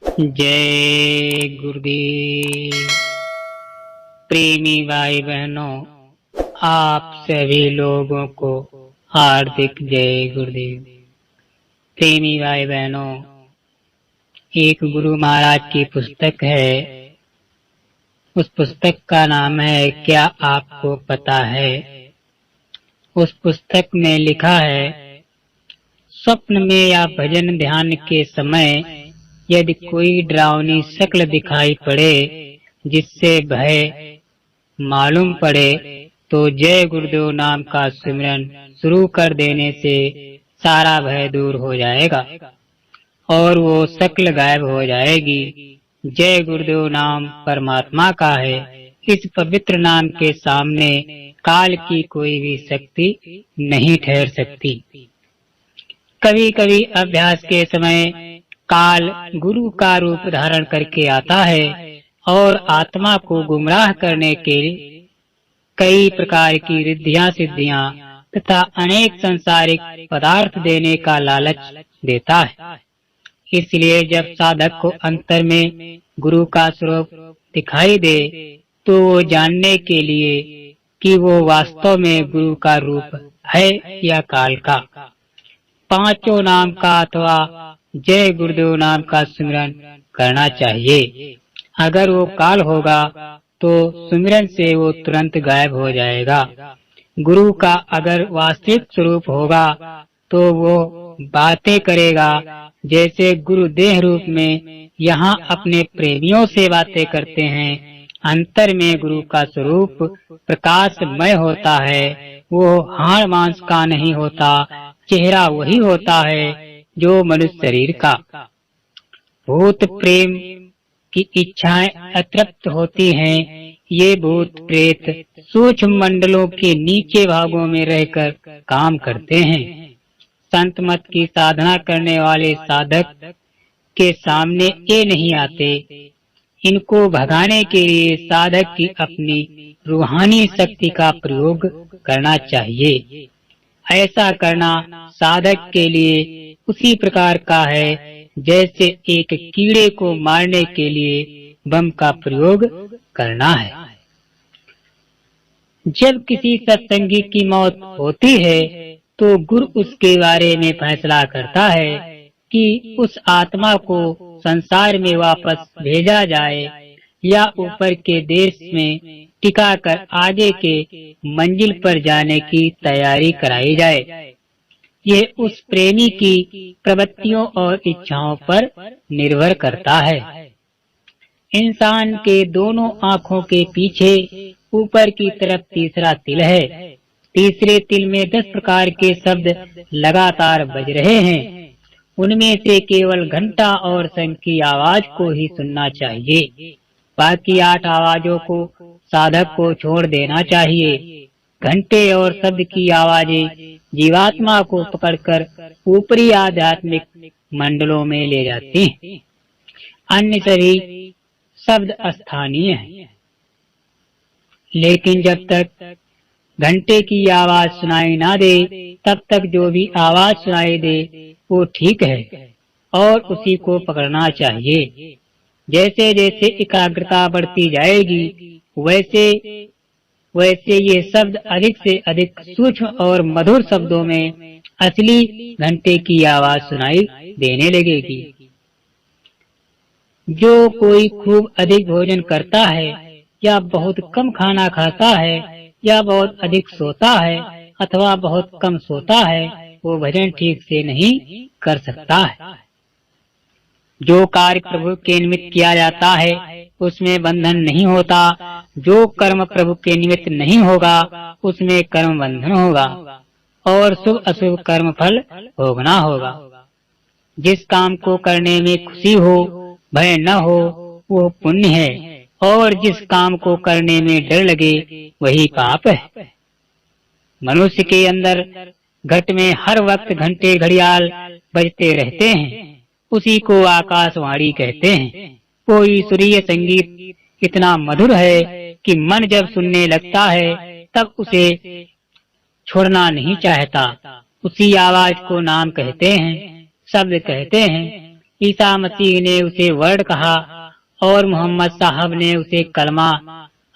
जय गुरुदेव। प्रेमी भाई बहनों, आप सभी लोगों को हार्दिक जय गुरुदेव। प्रेमी भाई बहनों, एक गुरु महाराज की पुस्तक है। उस पुस्तक का नाम है क्या आपको पता है। उस पुस्तक में लिखा है, स्वप्न में या भजन ध्यान के समय यदि कोई डरावनी शक्ल दिखाई पड़े जिससे भय मालूम पड़े तो जय गुरुदेव नाम का सिमरन शुरू कर देने से सारा भय दूर हो जाएगा और वो शक्ल गायब हो जाएगी। जय गुरुदेव नाम परमात्मा का है। इस पवित्र नाम के सामने काल की कोई भी शक्ति नहीं ठहर सकती। कभी कभी अभ्यास के समय काल गुरु का रूप धारण करके आता है और आत्मा को गुमराह करने के कई प्रकार की रिद्धियां सिद्धियां तथा अनेक सांसारिक पदार्थ देने का लालच देता है। इसलिए जब साधक को अंतर में गुरु का स्वरूप दिखाई दे तो वो जानने के लिए कि वो वास्तव में गुरु का रूप है या काल का, पांचों नाम का अथवा जय गुरुदेव नाम का सुमिरन करना चाहिए। अगर वो काल होगा तो सुमिरन से वो तुरंत गायब हो जाएगा। गुरु का अगर वास्तविक स्वरूप होगा तो वो बातें करेगा जैसे गुरु देह रूप में यहाँ अपने प्रेमियों से बातें करते हैं। अंतर में गुरु का स्वरूप प्रकाशमय होता है। वो हाड़ मांस का नहीं होता, चेहरा वही होता है जो मनुष्य शरीर का। भूत प्रेम की इच्छाएं अतृप्त होती हैं। ये भूत प्रेत सूक्ष्म मंडलों के नीचे भागों में रहकर काम करते हैं। संत मत की साधना करने वाले साधक के सामने ये नहीं आते। इनको भगाने के लिए साधक की अपनी रूहानी शक्ति का प्रयोग करना चाहिए। ऐसा करना साधक के लिए उसी प्रकार का है जैसे एक कीड़े को मारने के लिए बम का प्रयोग करना है। जब किसी सत्संगी की मौत होती है तो गुरु उसके बारे में फैसला करता है कि उस आत्मा को संसार में वापस भेजा जाए या ऊपर के देश में टिका कर आगे के मंजिल पर जाने की तैयारी कराई जाए। ये उस प्रेमी की प्रवृत्तियों और इच्छाओं पर निर्भर करता है। इंसान के दोनों आँखों के पीछे ऊपर की तरफ तीसरा तिल है। तीसरे तिल में 10 प्रकार के शब्द लगातार बज रहे हैं। उनमें से केवल घंटा और शंख की आवाज को ही सुनना चाहिए। बाकी 8 आवाजों को साधक को छोड़ देना चाहिए। घंटे और शब्द की आवाजें जीवात्मा को पकड़कर ऊपरी आध्यात्मिक मंडलों में ले जाती हैं। अन्य सभी शब्द स्थानीय हैं। लेकिन जब तक घंटे की आवाज सुनाई ना दे तब तक जो भी आवाज सुनाई दे वो ठीक है और उसी को पकड़ना चाहिए। जैसे जैसे एकाग्रता बढ़ती जाएगी वैसे वैसे ये शब्द अधिक से अधिक सूक्ष्म और मधुर शब्दों में असली घंटे की आवाज सुनाई देने लगेगी। जो कोई खूब अधिक भोजन करता है या बहुत कम खाना खाता है या बहुत अधिक सोता है अथवा बहुत कम सोता है वो भजन ठीक से नहीं कर सकता है। जो कार्य प्रभु के निमित्त किया जाता है उसमें बंधन नहीं होता। जो कर्म प्रभु के निमित्त नहीं होगा उसमें कर्म बंधन होगा और शुभ अशुभ कर्म फल भोगना होगा। जिस काम को करने में खुशी हो भय न हो वो पुण्य है और जिस काम को करने में डर लगे वही पाप है। मनुष्य के अंदर घट में हर वक्त घंटे घड़ियाल बजते रहते हैं। उसी को आकाशवाणी कहते हैं। वो ईश्वरीय संगीत इतना मधुर है कि मन जब सुनने लगता है तब उसे छोड़ना नहीं चाहता। उसी आवाज को नाम कहते हैं, शब्द कहते हैं। ईसा मसीह ने उसे वर्ड कहा और मोहम्मद साहब ने उसे कलमा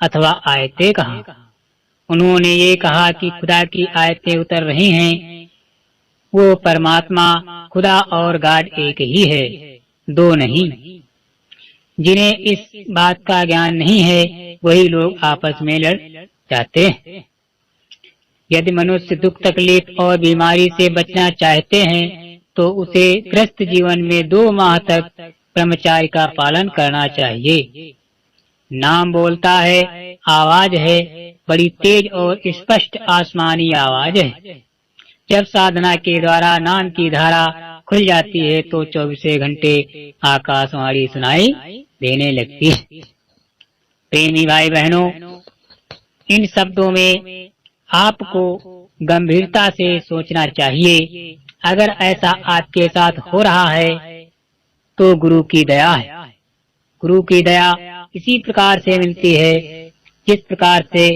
अथवा आयतें कहा। उन्होंने ये कहा कि खुदा की आयतें उतर रही हैं। वो परमात्मा खुदा और गॉड एक ही है, दो नहीं। जिन्हें इस बात का ज्ञान नहीं है वही लोग आपस में लड़ जाते हैं। यदि मनुष्य दुख तकलीफ और बीमारी से बचना चाहते हैं तो उसे ग्रस्त जीवन में 2 माह तक ब्रह्मचार्य का पालन करना चाहिए। नाम बोलता है, आवाज है, बड़ी तेज और स्पष्ट आसमानी आवाज है। जब साधना के द्वारा नाम की धारा खुल जाती है तो 24 घंटे आकाशवाणी सुनाई देने लगती है। प्रेमी भाई बहनों, इन शब्दों में आपको गंभीरता से सोचना चाहिए। अगर ऐसा आपके साथ हो रहा है तो गुरु की दया है। गुरु की दया इसी प्रकार से मिलती है जिस प्रकार से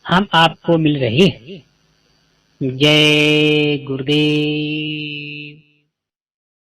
हम आपको मिल रही है। जय गुरुदेव।